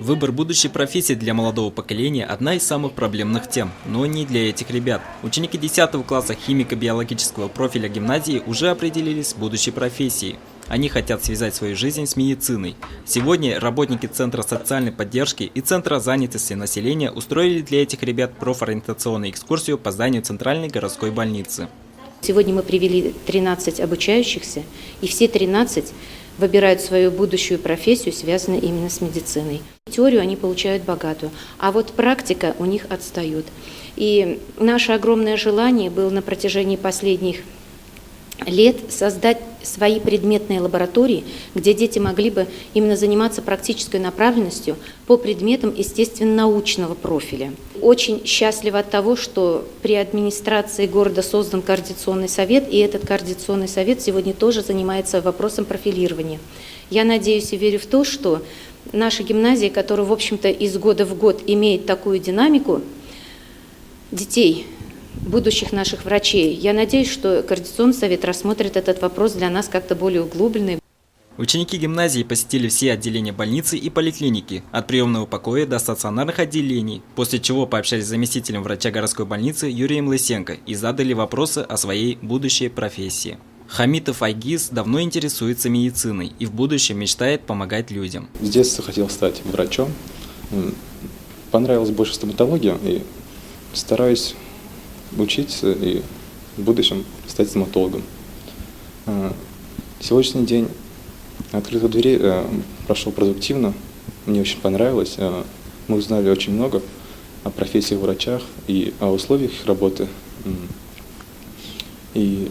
Выбор будущей профессии для молодого поколения – одна из самых проблемных тем, но не для этих ребят. Ученики 10 класса химико-биологического профиля гимназии уже определились с будущей профессией. Они хотят связать свою жизнь с медициной. Сегодня работники Центра социальной поддержки и Центра занятости населения устроили для этих ребят профориентационную экскурсию по зданию Центральной городской больницы. Сегодня мы привели 13 обучающихся, и все 13 выбирают свою будущую профессию, связанную именно с медициной. Теорию они получают богатую, а вот практика у них отстает. И наше огромное желание было на протяжении последних лет создать свои предметные лаборатории, где дети могли бы именно заниматься практической направленностью по предметам естественно-научного профиля. Очень счастлива от того, что при администрации города создан координационный совет, и этот координационный совет сегодня тоже занимается вопросом профилирования. Я надеюсь и верю в то, что наша гимназия, которая, в общем-то, из года в год имеет такую динамику детей, будущих наших врачей. Я надеюсь, что Координационный совет рассмотрит этот вопрос для нас как-то более углубленно. Ученики гимназии посетили все отделения больницы и поликлиники, от приемного покоя до стационарных отделений, после чего пообщались с заместителем врача городской больницы Юрием Лысенко и задали вопросы о своей будущей профессии. Хамитов Айгиз давно интересуется медициной и в будущем мечтает помогать людям. С детства хотел стать врачом, понравилась больше стоматология и стараюсь учиться и в будущем стать стоматологом. Сегодняшний день открытых дверей прошел продуктивно, мне очень понравилось. Мы узнали очень много о профессиях врачах и о условиях их работы. И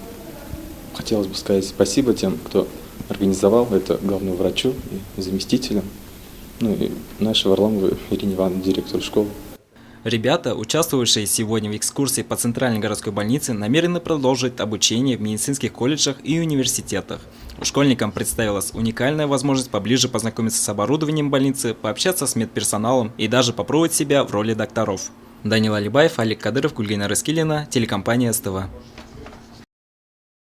хотелось бы сказать спасибо тем, кто организовал это, главному врачу и заместителям, ну и нашей Варламовой Ирине Ивановне, директору школы. Ребята, участвовавшие сегодня в экскурсии по Центральной городской больнице, намерены продолжить обучение в медицинских колледжах и университетах. Школьникам представилась уникальная возможность поближе познакомиться с оборудованием больницы, пообщаться с медперсоналом и даже попробовать себя в роли докторов. Данил Алибаев, Олег Кадыров, Гульгина Рыскилина, телекомпания СТВ.